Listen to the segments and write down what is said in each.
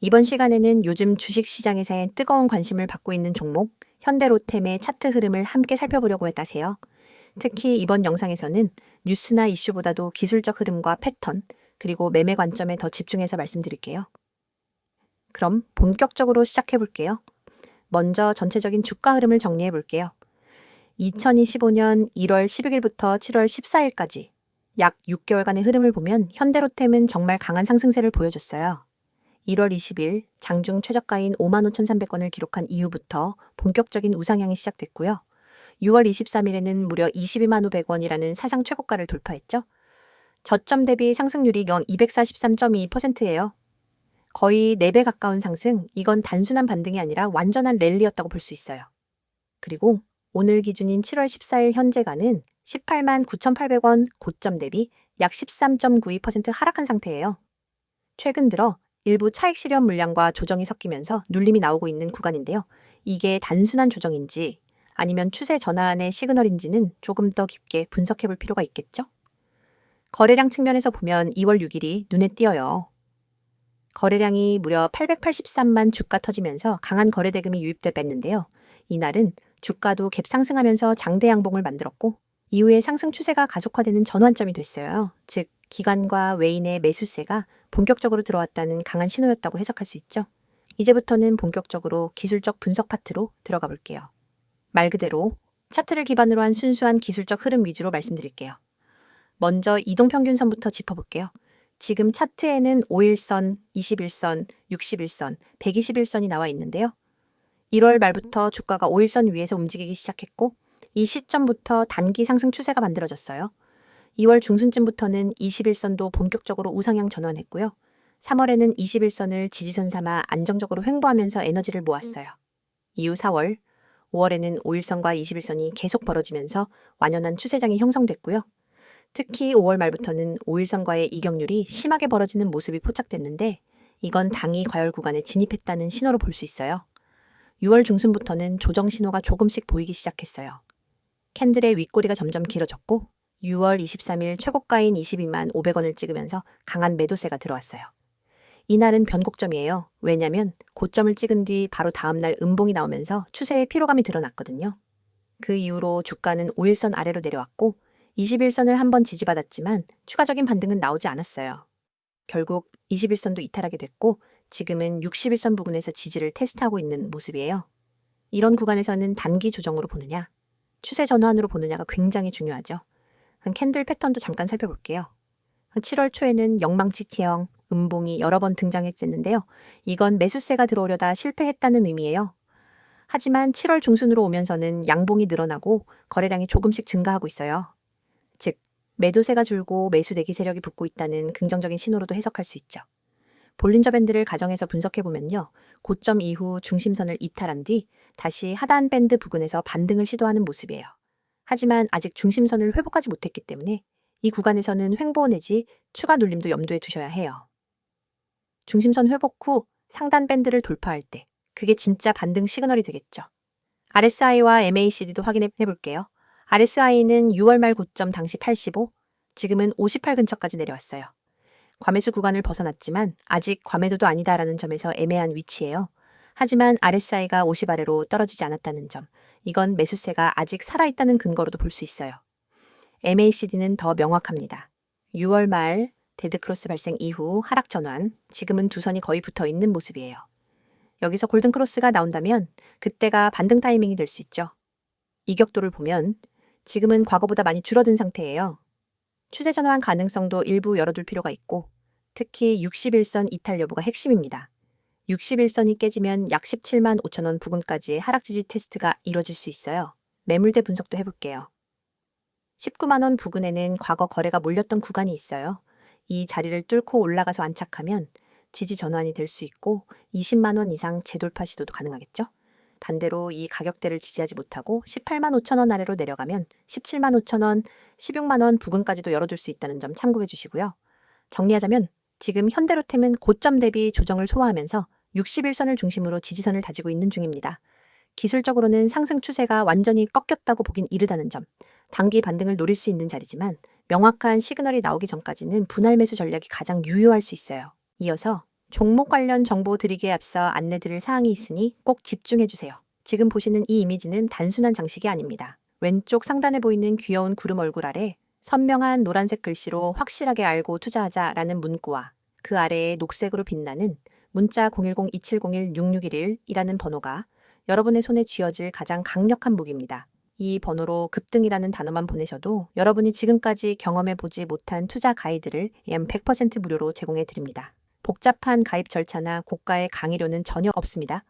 이번 시간에는 요즘 주식시장에서의 뜨거운 관심을 받고 있는 종목 현대로템의 차트 흐름을 함께 살펴보려고 했다세요. 특히 이번 영상에서는 뉴스나 이슈보다도 기술적 흐름과 패턴, 그리고 매매 관점에 더 집중해서 말씀드릴게요. 그럼 본격적으로 시작해 볼게요. 먼저 전체적인 주가 흐름을 정리해 볼게요. 2025년 1월 16일부터 7월 14일까지 약 6개월간의 흐름을 보면 현대로템은 정말 강한 상승세를 보여줬어요. 1월 20일 장중 최저가인 55,300원을 기록한 이후부터 본격적인 우상향이 시작됐고요. 6월 23일에는 무려 225,500원이라는 사상 최고가를 돌파했죠. 저점 대비 상승률이 연 243.2%예요. 거의 4배 가까운 상승, 이건 단순한 반등이 아니라 완전한 랠리였다고 볼 수 있어요. 그리고 오늘 기준인 7월 14일 현재가는 189,800원 고점 대비 약 13.92% 하락한 상태예요. 최근 들어 일부 차익 실현 물량과 조정이 섞이면서 눌림이 나오고 있는 구간인데요. 이게 단순한 조정인지 아니면 추세 전환의 시그널인지는 조금 더 깊게 분석해 볼 필요가 있겠죠? 거래량 측면에서 보면 2월 6일이 눈에 띄어요. 거래량이 무려 883만 주가 터지면서 강한 거래 대금이 유입돼 뺐는데요. 이날은 주가도 갭 상승하면서 장대 양봉을 만들었고 이후에 상승 추세가 가속화되는 전환점이 됐어요. 즉 기관과 외인의 매수세가 본격적으로 들어왔다는 강한 신호였다고 해석할 수 있죠. 이제부터는 본격적으로 기술적 분석 파트로 들어가 볼게요. 말 그대로 차트를 기반으로 한 순수한 기술적 흐름 위주로 말씀드릴게요. 먼저 이동평균선부터 짚어볼게요. 지금 차트에는 5일선, 21선, 61선, 121선이 나와 있는데요. 1월 말부터 주가가 5일선 위에서 움직이기 시작했고 이 시점부터 단기 상승 추세가 만들어졌어요. 2월 중순쯤부터는 21선도 본격적으로 우상향 전환했고요. 3월에는 21선을 지지선 삼아 안정적으로 횡보하면서 에너지를 모았어요. 이후 4월, 5월에는 5일선과 21선이 계속 벌어지면서 완연한 추세장이 형성됐고요. 특히 5월 말부터는 5일선과의 이격률이 심하게 벌어지는 모습이 포착됐는데 이건 당이 과열 구간에 진입했다는 신호로 볼 수 있어요. 6월 중순부터는 조정 신호가 조금씩 보이기 시작했어요. 캔들의 윗꼬리가 점점 길어졌고 6월 23일 최고가인 22만 500원을 찍으면서 강한 매도세가 들어왔어요. 이날은 변곡점이에요. 왜냐면 고점을 찍은 뒤 바로 다음날 음봉이 나오면서 추세의 피로감이 드러났거든요. 그 이후로 주가는 5일선 아래로 내려왔고 21선을 한번 지지받았지만 추가적인 반등은 나오지 않았어요. 결국 21선도 이탈하게 됐고 지금은 61선 부근에서 지지를 테스트하고 있는 모습이에요. 이런 구간에서는 단기 조정으로 보느냐, 추세 전환으로 보느냐가 굉장히 중요하죠. 캔들 패턴도 잠깐 살펴볼게요. 7월 초에는 영망치 T형, 음봉이 여러 번 등장했었는데요. 이건 매수세가 들어오려다 실패했다는 의미예요. 하지만 7월 중순으로 오면서는 양봉이 늘어나고 거래량이 조금씩 증가하고 있어요. 즉, 매도세가 줄고 매수 대기 세력이 붙고 있다는 긍정적인 신호로도 해석할 수 있죠. 볼린저 밴드를 가정해서 분석해보면요. 고점 이후 중심선을 이탈한 뒤 다시 하단 밴드 부근에서 반등을 시도하는 모습이에요. 하지만 아직 중심선을 회복하지 못했기 때문에 이 구간에서는 횡보 내지 추가 눌림도 염두에 두셔야 해요. 중심선 회복 후 상단 밴드를 돌파할 때 그게 진짜 반등 시그널이 되겠죠. RSI와 MACD도 확인해 볼게요. RSI는 6월 말 고점 당시 85, 지금은 58 근처까지 내려왔어요. 과매수 구간을 벗어났지만 아직 과매도도 아니다라는 점에서 애매한 위치예요. 하지만 RSI가 50 아래로 떨어지지 않았다는 점, 이건 매수세가 아직 살아있다는 근거로도 볼 수 있어요. MACD는 더 명확합니다. 6월 말 데드크로스 발생 이후 하락 전환, 지금은 두 선이 거의 붙어 있는 모습이에요. 여기서 골든크로스가 나온다면 그때가 반등 타이밍이 될 수 있죠. 이격도를 보면 지금은 과거보다 많이 줄어든 상태예요. 추세 전환 가능성도 일부 열어둘 필요가 있고 특히 61선 이탈 여부가 핵심입니다. 61선이 깨지면 약 17만 5천 원 부근까지의 하락 지지 테스트가 이뤄질 수 있어요. 매물대 분석도 해볼게요. 19만 원 부근에는 과거 거래가 몰렸던 구간이 있어요. 이 자리를 뚫고 올라가서 안착하면 지지 전환이 될 수 있고 20만 원 이상 재돌파 시도도 가능하겠죠. 반대로 이 가격대를 지지하지 못하고 18만 5천 원 아래로 내려가면 17만 5천 원, 16만 원 부근까지도 열어둘 수 있다는 점 참고해 주시고요. 정리하자면 지금 현대로템은 고점 대비 조정을 소화하면서 61선을 중심으로 지지선을 다지고 있는 중입니다. 기술적으로는 상승 추세가 완전히 꺾였다고 보긴 이르다는 점, 단기 반등을 노릴 수 있는 자리지만 명확한 시그널이 나오기 전까지는 분할 매수 전략이 가장 유효할 수 있어요. 이어서 종목 관련 정보 드리기에 앞서 안내드릴 사항이 있으니 꼭 집중해주세요. 지금 보시는 이 이미지는 단순한 장식이 아닙니다. 왼쪽 상단에 보이는 귀여운 구름 얼굴 아래 선명한 노란색 글씨로 확실하게 알고 투자하자라는 문구와 그 아래에 녹색으로 빛나는 문자 010-2701-6611이라는 번호가 여러분의 손에 쥐어질 가장 강력한 무기입니다. 이 번호로 급등이라는 단어만 보내셔도 여러분이 지금까지 경험해보지 못한 투자 가이드를 약 100% 무료로 제공해 드립니다. 복잡한 가입 절차나 고가의 강의료는 전혀 없습니다.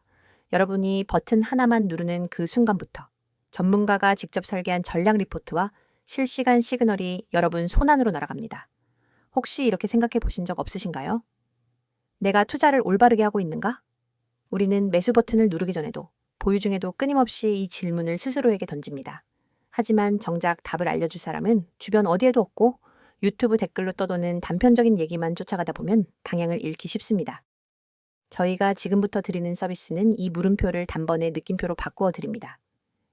여러분이 버튼 하나만 누르는 그 순간부터 전문가가 직접 설계한 전략 리포트와 실시간 시그널이 여러분 손안으로 날아갑니다. 혹시 이렇게 생각해 보신 적 없으신가요? 내가 투자를 올바르게 하고 있는가? 우리는 매수 버튼을 누르기 전에도 보유 중에도 끊임없이 이 질문을 스스로에게 던집니다. 하지만 정작 답을 알려줄 사람은 주변 어디에도 없고 유튜브 댓글로 떠도는 단편적인 얘기만 쫓아가다 보면 방향을 잃기 쉽습니다. 저희가 지금부터 드리는 서비스는 이 물음표를 단번에 느낌표로 바꾸어 드립니다.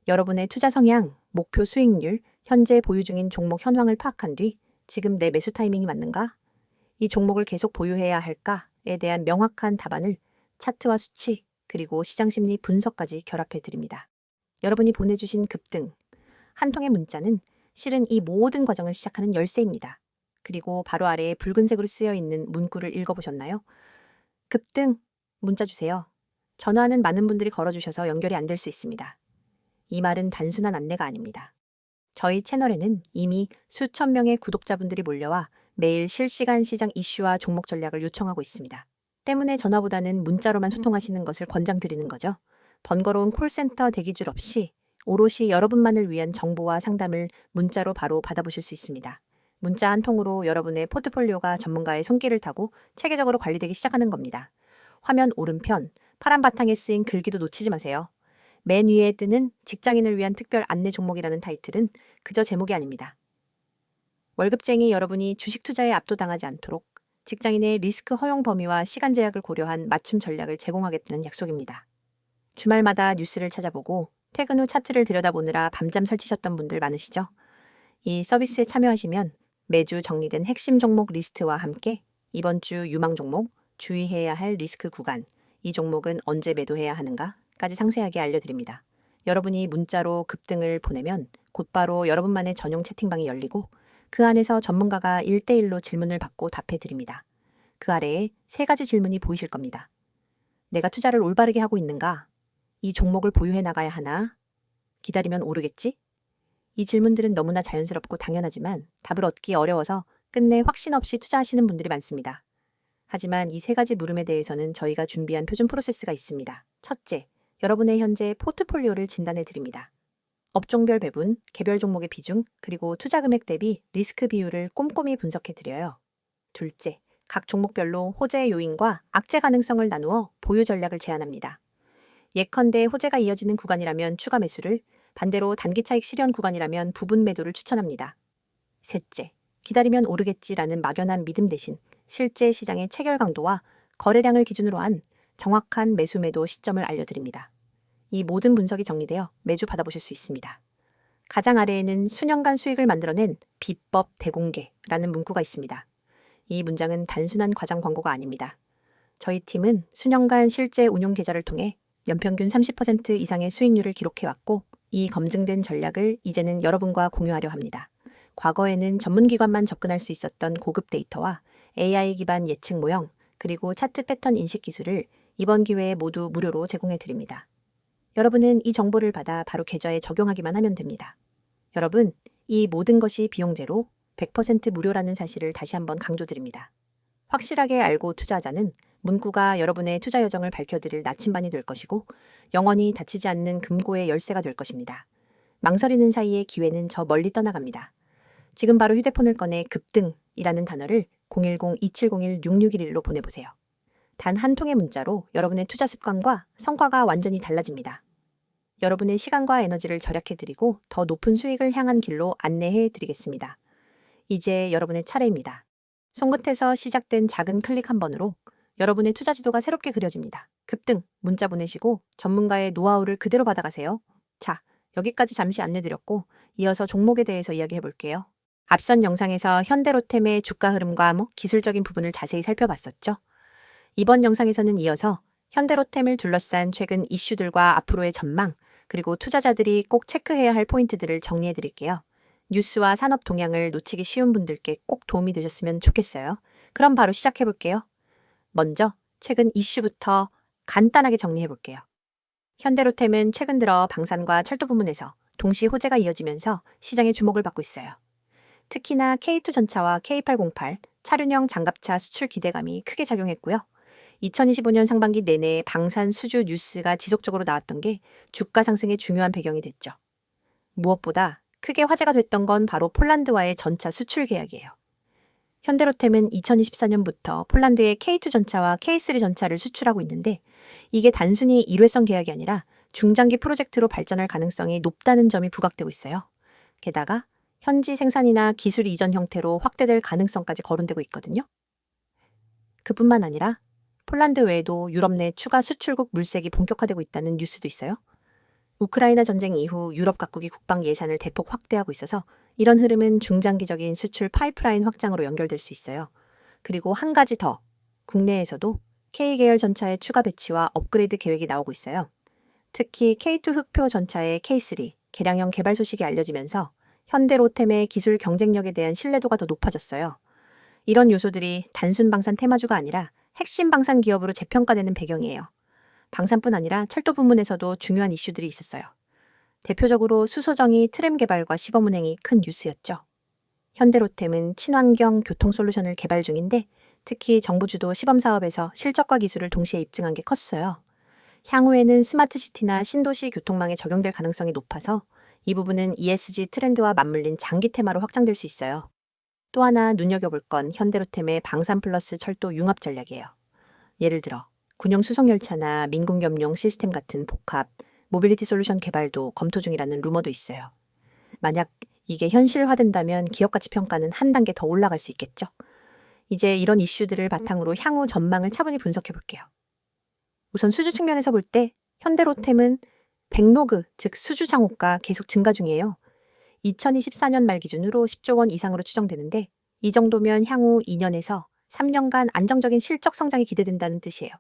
여러분의 투자 성향, 목표 수익률, 현재 보유 중인 종목 현황을 파악한 뒤 지금 내 매수 타이밍이 맞는가? 이 종목을 계속 보유해야 할까에 대한 명확한 답안을 차트와 수치, 그리고 시장 심리 분석까지 결합해 드립니다. 여러분이 보내주신 급등, 한 통의 문자는 실은 이 모든 과정을 시작하는 열쇠입니다. 그리고 바로 아래에 붉은색으로 쓰여 있는 문구를 읽어보셨나요? 급등, 문자 주세요. 전화는 많은 분들이 걸어주셔서 연결이 안 될 수 있습니다. 이 말은 단순한 안내가 아닙니다. 저희 채널에는 이미 수천 명의 구독자분들이 몰려와 매일 실시간 시장 이슈와 종목 전략을 요청하고 있습니다. 때문에 전화보다는 문자로만 소통하시는 것을 권장드리는 거죠. 번거로운 콜센터 대기줄 없이 오롯이 여러분만을 위한 정보와 상담을 문자로 바로 받아보실 수 있습니다. 문자 한 통으로 여러분의 포트폴리오가 전문가의 손길을 타고 체계적으로 관리되기 시작하는 겁니다. 화면 오른편 파란 바탕에 쓰인 글귀도 놓치지 마세요. 맨 위에 뜨는 직장인을 위한 특별 안내 종목이라는 타이틀은 그저 제목이 아닙니다. 월급쟁이 여러분이 주식 투자에 압도당하지 않도록 직장인의 리스크 허용 범위와 시간 제약을 고려한 맞춤 전략을 제공하겠다는 약속입니다. 주말마다 뉴스를 찾아보고 퇴근 후 차트를 들여다보느라 밤잠 설치셨던 분들 많으시죠? 이 서비스에 참여하시면 매주 정리된 핵심 종목 리스트와 함께 이번 주 유망 종목, 주의해야 할 리스크 구간, 이 종목은 언제 매도해야 하는가까지 상세하게 알려드립니다. 여러분이 문자로 급등을 보내면 곧바로 여러분만의 전용 채팅방이 열리고 그 안에서 전문가가 1대1로 질문을 받고 답해드립니다. 그 아래에 3가지 질문이 보이실 겁니다. 내가 투자를 올바르게 하고 있는가? 이 종목을 보유해 나가야 하나? 기다리면 오르겠지? 이 질문들은 너무나 자연스럽고 당연하지만 답을 얻기 어려워서 끝내 확신 없이 투자하시는 분들이 많습니다. 하지만 이 3가지 물음에 대해서는 저희가 준비한 표준 프로세스가 있습니다. 첫째, 여러분의 현재 포트폴리오를 진단해 드립니다. 업종별 배분, 개별 종목의 비중, 그리고 투자 금액 대비 리스크 비율을 꼼꼼히 분석해 드려요. 둘째, 각 종목별로 호재 요인과 악재 가능성을 나누어 보유 전략을 제안합니다. 예컨대 호재가 이어지는 구간이라면 추가 매수를, 반대로 단기 차익 실현 구간이라면 부분 매도를 추천합니다. 셋째, 기다리면 오르겠지라는 막연한 믿음 대신 실제 시장의 체결 강도와 거래량을 기준으로 한 정확한 매수 매도 시점을 알려드립니다. 이 모든 분석이 정리되어 매주 받아보실 수 있습니다. 가장 아래에는 수년간 수익을 만들어낸 비법 대공개라는 문구가 있습니다. 이 문장은 단순한 과장 광고가 아닙니다. 저희 팀은 수년간 실제 운용 계좌를 통해 연평균 30% 이상의 수익률을 기록해왔고 이 검증된 전략을 이제는 여러분과 공유하려 합니다. 과거에는 전문기관만 접근할 수 있었던 고급 데이터와 AI 기반 예측 모형, 그리고 차트 패턴 인식 기술을 이번 기회에 모두 무료로 제공해 드립니다. 여러분은 이 정보를 받아 바로 계좌에 적용하기만 하면 됩니다. 여러분, 이 모든 것이 비용 제로 100% 무료라는 사실을 다시 한번 강조드립니다. 확실하게 알고 투자하자는 문구가 여러분의 투자 여정을 밝혀드릴 나침반이 될 것이고 영원히 닫히지 않는 금고의 열쇠가 될 것입니다. 망설이는 사이에 기회는 저 멀리 떠나갑니다. 지금 바로 휴대폰을 꺼내 급등이라는 단어를 010-2701-6611로 보내보세요. 단 한 통의 문자로 여러분의 투자 습관과 성과가 완전히 달라집니다. 여러분의 시간과 에너지를 절약해드리고 더 높은 수익을 향한 길로 안내해드리겠습니다. 이제 여러분의 차례입니다. 손끝에서 시작된 작은 클릭 한 번으로 여러분의 투자 지도가 새롭게 그려집니다. 급등, 문자 보내시고 전문가의 노하우를 그대로 받아가세요. 자, 여기까지 잠시 안내드렸고 이어서 종목에 대해서 이야기해볼게요. 앞선 영상에서 현대로템의 주가 흐름과 기술적인 부분을 자세히 살펴봤었죠. 이번 영상에서는 이어서 현대로템을 둘러싼 최근 이슈들과 앞으로의 전망, 그리고 투자자들이 꼭 체크해야 할 포인트들을 정리해 드릴게요. 뉴스와 산업 동향을 놓치기 쉬운 분들께 꼭 도움이 되셨으면 좋겠어요. 그럼 바로 시작해 볼게요. 먼저 최근 이슈부터 간단하게 정리해 볼게요. 현대로템은 최근 들어 방산과 철도 부문에서 동시 호재가 이어지면서 시장의 주목을 받고 있어요. 특히나 K2 전차와 K808 차륜형 장갑차 수출 기대감이 크게 작용했고요. 2025년 상반기 내내 방산 수주 뉴스가 지속적으로 나왔던 게 주가 상승의 중요한 배경이 됐죠. 무엇보다 크게 화제가 됐던 건 바로 폴란드와의 전차 수출 계약이에요. 현대로템은 2024년부터 폴란드에 K2 전차와 K3 전차를 수출하고 있는데 이게 단순히 일회성 계약이 아니라 중장기 프로젝트로 발전할 가능성이 높다는 점이 부각되고 있어요. 게다가 현지 생산이나 기술 이전 형태로 확대될 가능성까지 거론되고 있거든요. 그뿐만 아니라 폴란드 외에도 유럽 내 추가 수출국 물색이 본격화되고 있다는 뉴스도 있어요. 우크라이나 전쟁 이후 유럽 각국이 국방 예산을 대폭 확대하고 있어서 이런 흐름은 중장기적인 수출 파이프라인 확장으로 연결될 수 있어요. 그리고 한 가지 더, 국내에서도 K계열 전차의 추가 배치와 업그레이드 계획이 나오고 있어요. 특히 K2 흑표 전차의 K3 개량형 개발 소식이 알려지면서 현대로템의 기술 경쟁력에 대한 신뢰도가 더 높아졌어요. 이런 요소들이 단순 방산 테마주가 아니라 핵심 방산 기업으로 재평가되는 배경이에요. 방산뿐 아니라 철도 부문에서도 중요한 이슈들이 있었어요. 대표적으로 수소정의 트램 개발과 시범 운행이 큰 뉴스였죠. 현대로템은 친환경 교통 솔루션을 개발 중인데 특히 정부 주도 시범 사업에서 실적과 기술을 동시에 입증한 게 컸어요. 향후에는 스마트시티나 신도시 교통망에 적용될 가능성이 높아서 이 부분은 ESG 트렌드와 맞물린 장기 테마로 확장될 수 있어요. 또 하나 눈여겨볼 건 현대로템의 방산 플러스 철도 융합 전략이에요. 예를 들어 군용 수송열차나 민군겸용 시스템 같은 복합, 모빌리티 솔루션 개발도 검토 중이라는 루머도 있어요. 만약 이게 현실화된다면 기업가치 평가는 한 단계 더 올라갈 수 있겠죠. 이제 이런 이슈들을 바탕으로 향후 전망을 차분히 분석해 볼게요. 우선 수주 측면에서 볼 때 현대로템은 백로그, 즉 수주 장호가 계속 증가 중이에요. 2024년 말 기준으로 10조 원 이상으로 추정되는데 이 정도면 향후 2년에서 3년간 안정적인 실적 성장이 기대된다는 뜻이에요.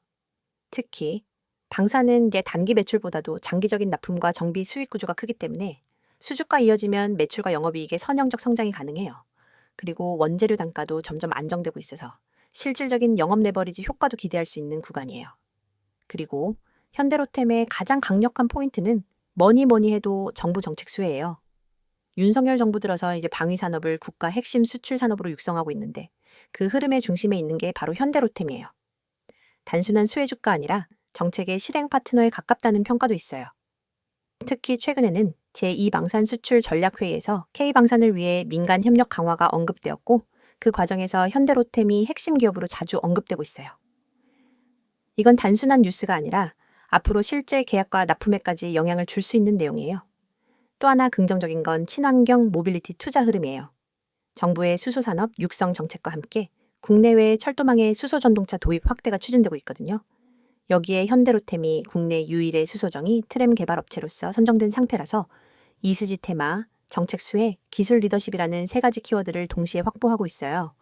특히 방산은 이제 단기 매출보다도 장기적인 납품과 정비 수익 구조가 크기 때문에 수주가 이어지면 매출과 영업이익의 선형적 성장이 가능해요. 그리고 원재료 단가도 점점 안정되고 있어서 실질적인 영업 레버리지 효과도 기대할 수 있는 구간이에요. 그리고 현대로템의 가장 강력한 포인트는 뭐니 해도 정부 정책 수혜예요. 윤석열 정부 들어서 이제 방위 산업을 국가 핵심 수출 산업으로 육성하고 있는데 그 흐름의 중심에 있는 게 바로 현대로템이에요. 단순한 수혜 주가 아니라 정책의 실행 파트너에 가깝다는 평가도 있어요. 특히 최근에는 제2방산 수출 전략회의에서 K방산을 위해 민간 협력 강화가 언급되었고 그 과정에서 현대로템이 핵심 기업으로 자주 언급되고 있어요. 이건 단순한 뉴스가 아니라 앞으로 실제 계약과 납품에까지 영향을 줄 수 있는 내용이에요. 또 하나 긍정적인 건 친환경 모빌리티 투자 흐름이에요. 정부의 수소산업 육성 정책과 함께 국내외 철도망의 수소전동차 도입 확대가 추진되고 있거든요. 여기에 현대로템이 국내 유일의 수소정의 트램 개발업체로서 선정된 상태라서 ESG 테마, 정책 수혜, 기술 리더십이라는 세 가지 키워드를 동시에 확보하고 있어요.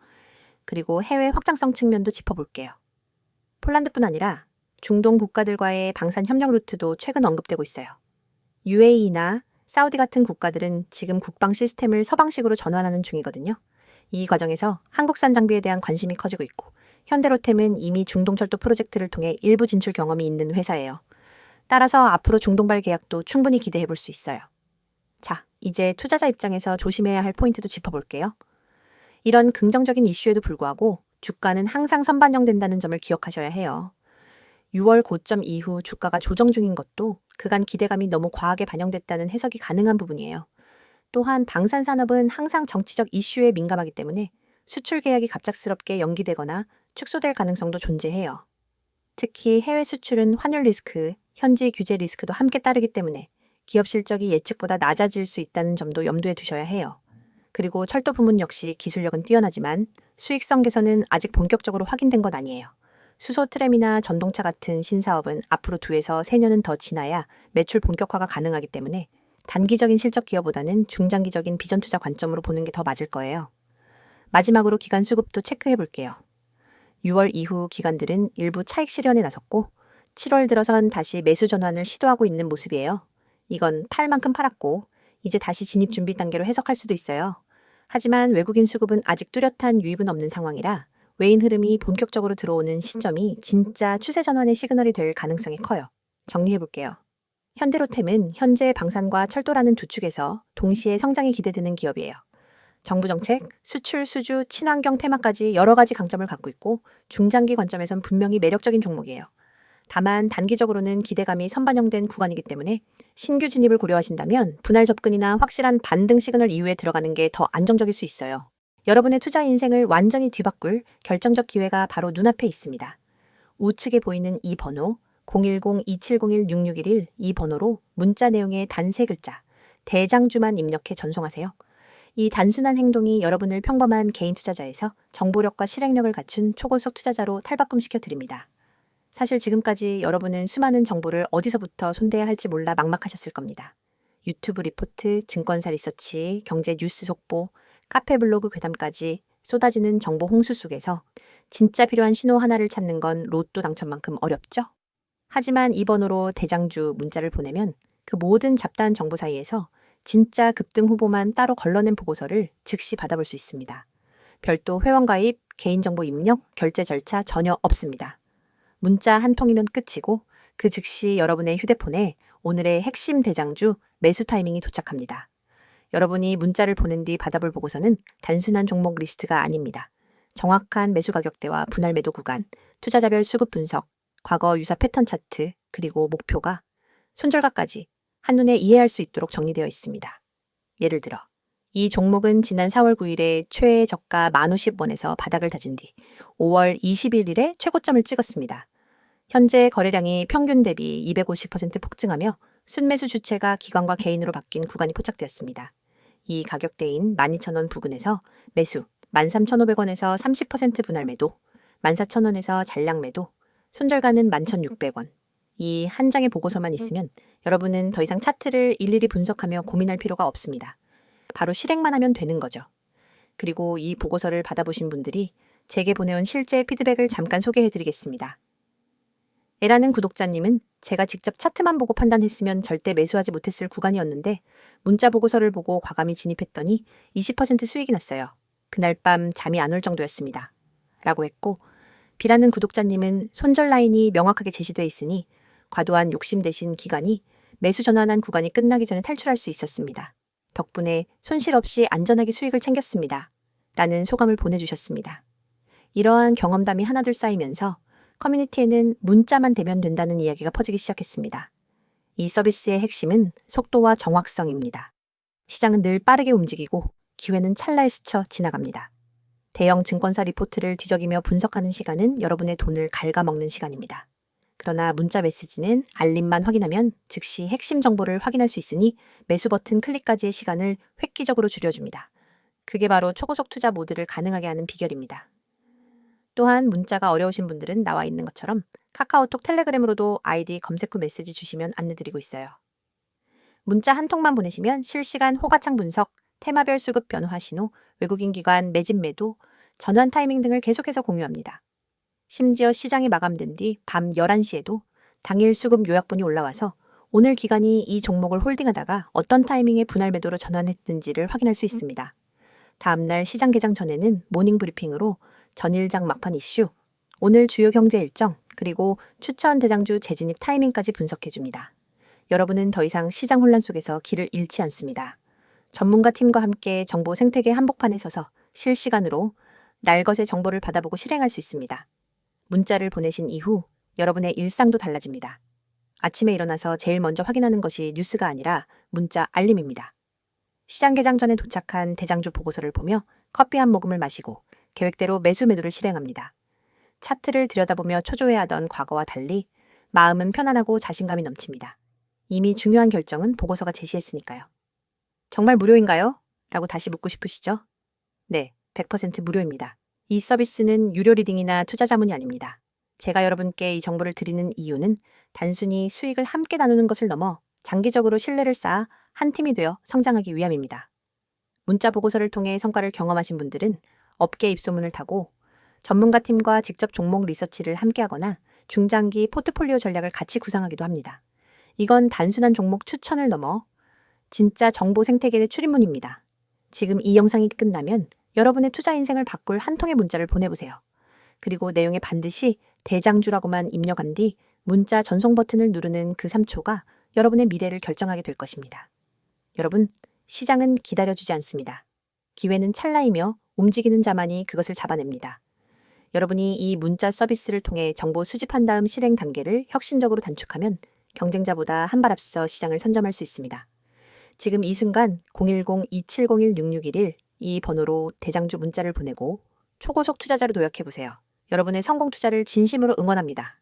그리고 해외 확장성 측면도 짚어볼게요. 폴란드뿐 아니라 중동 국가들과의 방산 협력 루트도 최근 언급되고 있어요. UAE나 사우디 같은 국가들은 지금 국방 시스템을 서방식으로 전환하는 중이거든요. 이 과정에서 한국산 장비에 대한 관심이 커지고 있고 현대로템은 이미 중동철도 프로젝트를 통해 일부 진출 경험이 있는 회사예요. 따라서 앞으로 중동발 계약도 충분히 기대해 볼 수 있어요. 자, 이제 투자자 입장에서 조심해야 할 포인트도 짚어볼게요. 이런 긍정적인 이슈에도 불구하고 주가는 항상 선반영된다는 점을 기억하셔야 해요. 6월 고점 이후 주가가 조정 중인 것도 그간 기대감이 너무 과하게 반영됐다는 해석이 가능한 부분이에요. 또한 방산산업은 항상 정치적 이슈에 민감하기 때문에 수출 계약이 갑작스럽게 연기되거나 축소될 가능성도 존재해요. 특히 해외 수출은 환율 리스크, 현지 규제 리스크도 함께 따르기 때문에 기업 실적이 예측보다 낮아질 수 있다는 점도 염두에 두셔야 해요. 그리고 철도 부문 역시 기술력은 뛰어나지만 수익성 개선은 아직 본격적으로 확인된 건 아니에요. 수소 트램이나 전동차 같은 신사업은 앞으로 2에서 3년은 더 지나야 매출 본격화가 가능하기 때문에 단기적인 실적 기여보다는 중장기적인 비전 투자 관점으로 보는 게 더 맞을 거예요. 마지막으로 기간 수급도 체크해 볼게요. 6월 이후 기관들은 일부 차익 실현에 나섰고 7월 들어선 다시 매수 전환을 시도하고 있는 모습이에요. 이건 팔 만큼 팔았고 이제 다시 진입 준비 단계로 해석할 수도 있어요. 하지만 외국인 수급은 아직 뚜렷한 유입은 없는 상황이라 외인 흐름이 본격적으로 들어오는 시점이 진짜 추세 전환의 시그널이 될 가능성이 커요. 정리해볼게요. 현대로템은 현재 방산과 철도라는 두 축에서 동시에 성장이 기대되는 기업이에요. 정부 정책, 수출, 수주, 친환경 테마까지 여러 가지 강점을 갖고 있고 중장기 관점에선 분명히 매력적인 종목이에요. 다만 단기적으로는 기대감이 선반영된 구간이기 때문에 신규 진입을 고려하신다면 분할 접근이나 확실한 반등 시그널 이후에 들어가는 게 더 안정적일 수 있어요. 여러분의 투자 인생을 완전히 뒤바꿀 결정적 기회가 바로 눈앞에 있습니다. 우측에 보이는 이 번호 010-2701-6611 이 번호로 문자 내용의 단 3글자 대장주만 입력해 전송하세요. 이 단순한 행동이 여러분을 평범한 개인 투자자에서 정보력과 실행력을 갖춘 초고속 투자자로 탈바꿈시켜 드립니다. 사실 지금까지 여러분은 수많은 정보를 어디서부터 손대야 할지 몰라 막막하셨을 겁니다. 유튜브 리포트, 증권사 리서치, 경제 뉴스 속보, 카페 블로그 괴담까지 쏟아지는 정보 홍수 속에서 진짜 필요한 신호 하나를 찾는 건 로또 당첨만큼 어렵죠? 하지만 이 번호로 대장주 문자를 보내면 그 모든 잡다한 정보 사이에서 진짜 급등 후보만 따로 걸러낸 보고서를 즉시 받아볼 수 있습니다. 별도 회원가입, 개인정보 입력, 결제 절차 전혀 없습니다. 문자 한 통이면 끝이고 그 즉시 여러분의 휴대폰에 오늘의 핵심 대장주 매수 타이밍이 도착합니다. 여러분이 문자를 보낸 뒤 받아볼 보고서는 단순한 종목 리스트가 아닙니다. 정확한 매수 가격대와 분할 매도 구간, 투자자별 수급 분석, 과거 유사 패턴 차트, 그리고 목표가 손절가까지 한눈에 이해할 수 있도록 정리되어 있습니다. 예를 들어 이 종목은 지난 4월 9일에 최애 저가 1050원에서 바닥을 다진 뒤 5월 21일에 최고점을 찍었습니다. 현재 거래량이 평균 대비 250% 폭증하며 순매수 주체가 기관과 개인으로 바뀐 구간이 포착되었습니다. 이 가격대인 12,000원 부근에서 매수 13,500원에서 30% 분할 매도, 14,000원에서 잔량 매도, 손절가는 11,600원. 이 한 장의 보고서만 있으면 여러분은 더 이상 차트를 일일이 분석하며 고민할 필요가 없습니다. 바로 실행만 하면 되는 거죠. 그리고 이 보고서를 받아보신 분들이 제게 보내온 실제 피드백을 잠깐 소개해드리겠습니다. 에라는 구독자님은 제가 직접 차트만 보고 판단했으면 절대 매수하지 못했을 구간이었는데 문자 보고서를 보고 과감히 진입했더니 20% 수익이 났어요. 그날 밤 잠이 안 올 정도였습니다. 라고 했고 B라는 구독자님은 손절 라인이 명확하게 제시돼 있으니 과도한 욕심 대신 기간이 매수 전환한 구간이 끝나기 전에 탈출할 수 있었습니다. 덕분에 손실 없이 안전하게 수익을 챙겼습니다. 라는 소감을 보내주셨습니다. 이러한 경험담이 하나둘 쌓이면서 커뮤니티에는 문자만 대면 된다는 이야기가 퍼지기 시작했습니다. 이 서비스의 핵심은 속도와 정확성입니다. 시장은 늘 빠르게 움직이고 기회는 찰나에 스쳐 지나갑니다. 대형 증권사 리포트를 뒤적이며 분석하는 시간은 여러분의 돈을 갉아먹는 시간입니다. 그러나 문자 메시지는 알림만 확인하면 즉시 핵심 정보를 확인할 수 있으니 매수 버튼 클릭까지의 시간을 획기적으로 줄여줍니다. 그게 바로 초고속 투자 모드를 가능하게 하는 비결입니다. 또한 문자가 어려우신 분들은 나와 있는 것처럼 카카오톡 텔레그램으로도 아이디 검색 후 메시지 주시면 안내드리고 있어요. 문자 한 통만 보내시면 실시간 호가창 분석, 테마별 수급 변화 신호, 외국인 기관 매집 매도, 전환 타이밍 등을 계속해서 공유합니다. 심지어 시장이 마감된 뒤 밤 11시에도 당일 수급 요약본이 올라와서 오늘 기관이 이 종목을 홀딩하다가 어떤 타이밍에 분할 매도로 전환했는지를 확인할 수 있습니다. 다음날 시장 개장 전에는 모닝 브리핑으로 전일장 막판 이슈, 오늘 주요 경제 일정, 그리고 추천 대장주 재진입 타이밍까지 분석해줍니다. 여러분은 더 이상 시장 혼란 속에서 길을 잃지 않습니다. 전문가 팀과 함께 정보 생태계 한복판에 서서 실시간으로 날것의 정보를 받아보고 실행할 수 있습니다. 문자를 보내신 이후 여러분의 일상도 달라집니다. 아침에 일어나서 제일 먼저 확인하는 것이 뉴스가 아니라 문자 알림입니다. 시장 개장 전에 도착한 대장주 보고서를 보며 커피 한 모금을 마시고 계획대로 매수 매도를 실행합니다. 차트를 들여다보며 초조해하던 과거와 달리 마음은 편안하고 자신감이 넘칩니다. 이미 중요한 결정은 보고서가 제시했으니까요. 정말 무료인가요? 라고 다시 묻고 싶으시죠? 네, 100% 무료입니다. 이 서비스는 유료 리딩이나 투자 자문이 아닙니다. 제가 여러분께 이 정보를 드리는 이유는 단순히 수익을 함께 나누는 것을 넘어 장기적으로 신뢰를 쌓아 한 팀이 되어 성장하기 위함입니다. 문자 보고서를 통해 성과를 경험하신 분들은 업계 입소문을 타고 전문가팀과 직접 종목 리서치를 함께하거나 중장기 포트폴리오 전략을 같이 구상하기도 합니다. 이건 단순한 종목 추천을 넘어 진짜 정보 생태계의 출입문입니다. 지금 이 영상이 끝나면 여러분의 투자 인생을 바꿀 한 통의 문자를 보내보세요. 그리고 내용에 반드시 대장주라고만 입력한 뒤 문자 전송 버튼을 누르는 그 3초가 여러분의 미래를 결정하게 될 것입니다. 여러분, 시장은 기다려주지 않습니다. 기회는 찰나이며 움직이는 자만이 그것을 잡아냅니다. 여러분이 이 문자 서비스를 통해 정보 수집한 다음 실행 단계를 혁신적으로 단축하면 경쟁자보다 한 발 앞서 시장을 선점할 수 있습니다. 지금 이 순간 010-2701-6611 이 번호로 대장주 문자를 보내고 초고속 투자자로 도약해보세요. 여러분의 성공 투자를 진심으로 응원합니다.